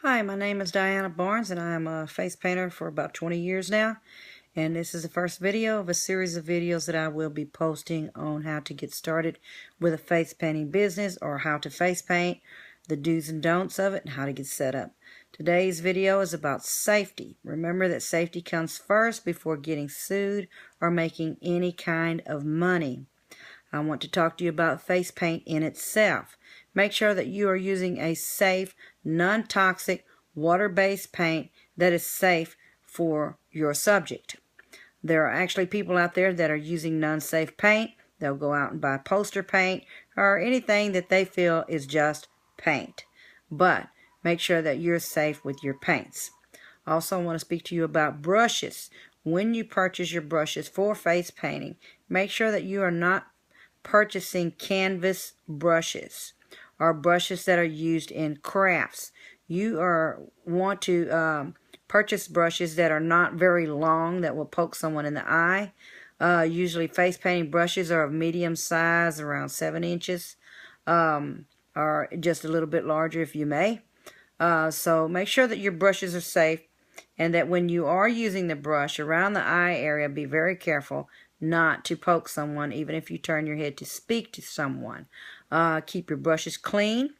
Hi, my name is Diana Barnes and I'm a face painter for about 20 years now. And this is the first video of a series of videos that I will be posting on how to get started with a face painting business or how to face paint, the do's and don'ts of it, and how to get set up. Today's video is about safety. Remember that safety comes first before getting sued or making any kind of money. I want to talk to you about face paint in itself. Make sure that you are using a safe, non-toxic, water-based paint that is safe for your subject. There are actually people out there that are using non-safe paint. They'll go out and buy poster paint or anything that they feel is just paint. But make sure that you're safe with your paints. Also, I want to speak to you about brushes. When you purchase your brushes for face painting, make sure that you are not purchasing canvas brushes or brushes that are used in crafts. You want to purchase brushes that are not very long, that will poke someone in the eye. Usually face painting brushes are of medium size, around 7 inches, or just a little bit larger if you may. So make sure that your brushes are safe, and that when you are using the brush around the eye area, be very careful not to poke someone, even if you turn your head to speak to someone. Keep your brushes clean.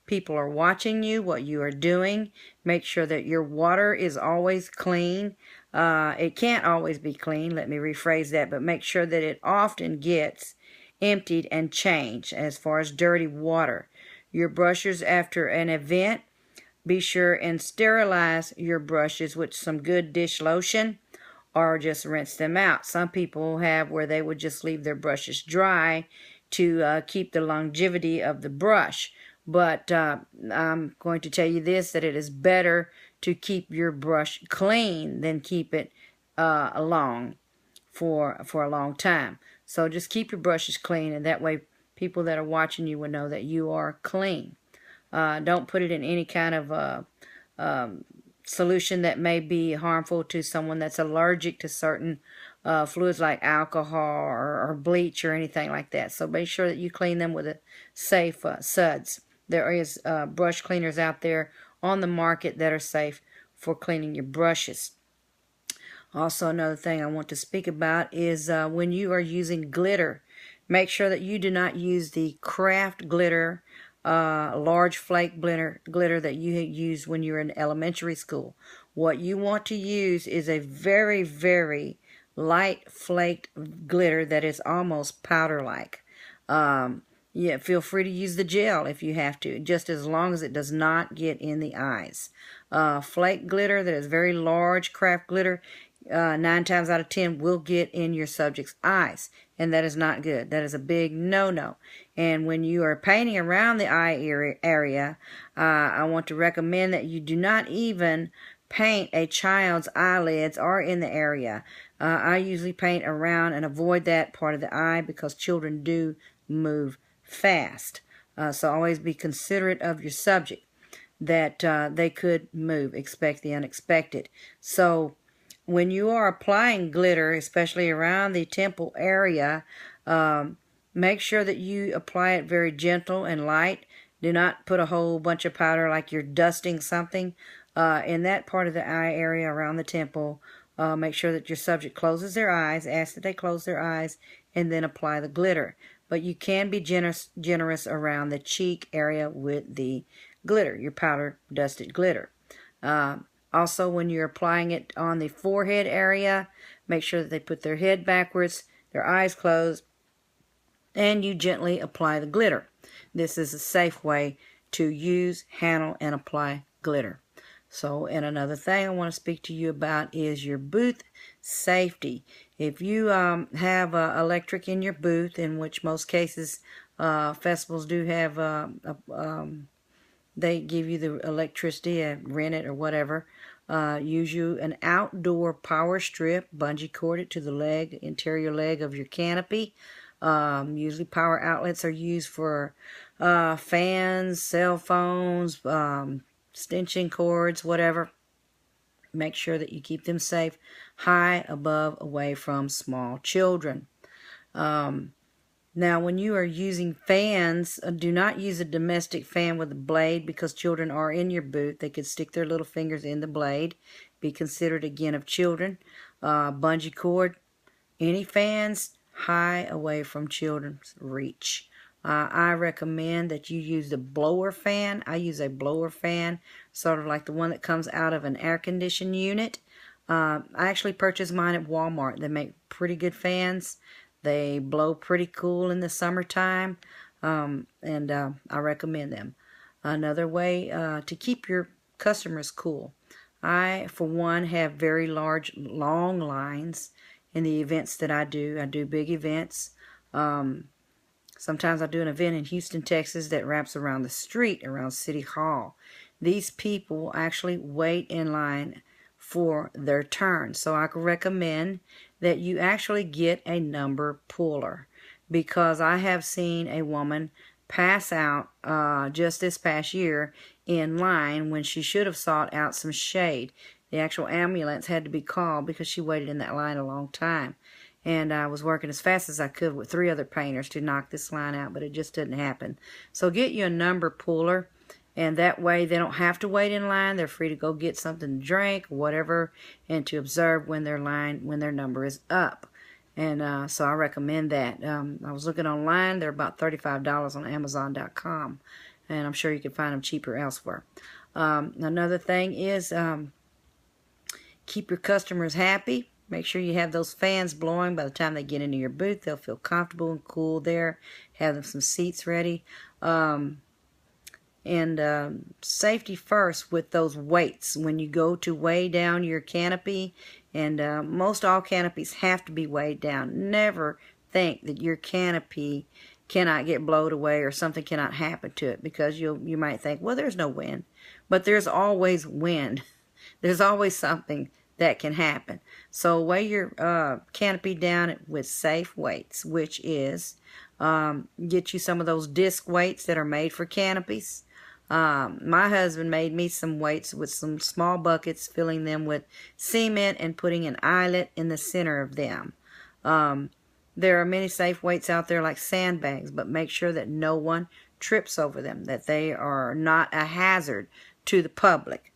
People are watching you, what you are doing. Make sure that your water is always clean. It can't always be clean, let me rephrase that, but make sure that it often gets emptied and changed as far as dirty water. Your brushes after an event, be sure and sterilize your brushes with some good dish lotion, or just rinse them out. Some people have where they would just leave their brushes dry to keep the longevity of the brush. But I'm going to tell you this, that it is better to keep your brush clean than keep it long for a long time. So just keep your brushes clean, and that way people that are watching you will know that you are clean. Don't put it in any kind of solution that may be harmful to someone that's allergic to certain fluids like alcohol or bleach or anything like that. So make sure that you clean them with a safe suds. There is brush cleaners out there on the market that are safe for cleaning your brushes. Also, another thing I want to speak about is when you are using glitter, make sure that you do not use the craft glitter, large flake glitter that you used when you were in elementary school. What you want to use is a very, very light flaked glitter that is almost powder-like. Yeah, feel free to use the gel if you have to, just as long as it does not get in the eyes. Flake glitter that is very large, craft glitter, 9 times out of 10 will get in your subject's eyes, and that is not good. That is a big no-no. And when you are painting around the eye area, I want to recommend that you do not even paint a child's eyelids or in the area. I usually paint around and avoid that part of the eye because children do move fast. So always be considerate of your subject, that they could move. Expect the unexpected. So when you are applying glitter, especially around the temple area, make sure that you apply it very gentle and light. Do not put a whole bunch of powder like you're dusting something. In that part of the eye area around the temple, make sure that your subject closes their eyes, ask that they close their eyes, and then apply the glitter. But you can be generous around the cheek area with the glitter, your powder dusted glitter. Also, when you're applying it on the forehead area, make sure that they put their head backwards, their eyes closed, and you gently apply the glitter. This is a safe way to use, handle, and apply glitter. So, and another thing I want to speak to you about is your booth safety. If you have electric in your booth, in which most cases festivals do have, they give you the electricity, rent it or whatever. Use you an outdoor power strip, bungee cord it to the leg, interior leg of your canopy. Usually power outlets are used for fans, cell phones, extension cords, whatever. Make sure that you keep them safe, high, above, away from small children. Now, when you are using fans, do not use a domestic fan with a blade because children are in your booth. They could stick their little fingers in the blade. Be considerate again of children. Bungee cord. Any fans, high away from children's reach. I recommend that you use the blower fan. I use a blower fan, sort of like the one that comes out of an air conditioned unit. I actually purchased mine at Walmart. They make pretty good fans. They blow pretty cool in the summertime, and I recommend them. Another way to keep your customers cool. I, for one, have very long lines in the events that I do. I do big events. Sometimes I do an event in Houston, Texas that wraps around the street, around City Hall. These people actually wait in line for their turn. So I could recommend that you actually get a number puller, because I have seen a woman pass out just this past year in line when she should have sought out some shade. The actual ambulance had to be called because she waited in that line a long time. And I was working as fast as I could with 3 other painters to knock this line out, but it just didn't happen. So get you a number puller, and that way they don't have to wait in line. They're free to go get something to drink, whatever, and to observe when their number is up. And so I recommend that. I was looking online. They're about $35 on Amazon.com, and I'm sure you can find them cheaper elsewhere. Another thing is keep your customers happy. Make sure you have those fans blowing. By the time they get into your booth, they'll feel comfortable and cool there. Have them some seats ready. Safety first with those weights. When you go to weigh down your canopy, and most all canopies have to be weighed down. Never think that your canopy cannot get blown away or something cannot happen to it, because you might think, well, there's no wind. But there's always wind. There's always something that can happen. So weigh your canopy down with safe weights, which is get you some of those disc weights that are made for canopies. My husband made me some weights with some small buckets, filling them with cement and putting an eyelet in the center of them. There are many safe weights out there like sandbags, but make sure that no one trips over them, that they are not a hazard to the public.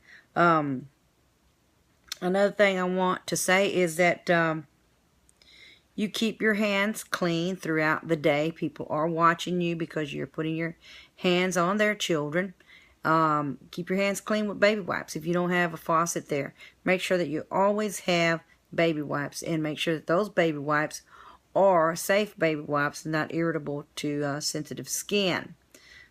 Another thing I want to say is that you keep your hands clean throughout the day. People are watching you because you're putting your hands on their children. Keep your hands clean with baby wipes. If you don't have a faucet there, make sure that you always have baby wipes, and make sure that those baby wipes are safe baby wipes, not irritable to sensitive skin.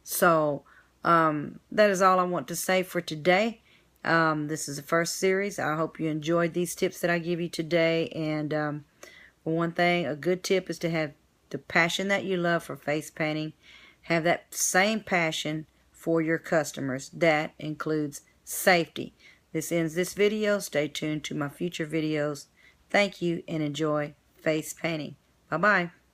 So that is all I want to say for today. This is the first series. I hope you enjoyed these tips that I give you today. And for one thing, a good tip is to have the passion that you love for face painting. Have that same passion for your customers. That includes safety. This ends this video. Stay tuned to my future videos. Thank you and enjoy face painting. Bye-bye.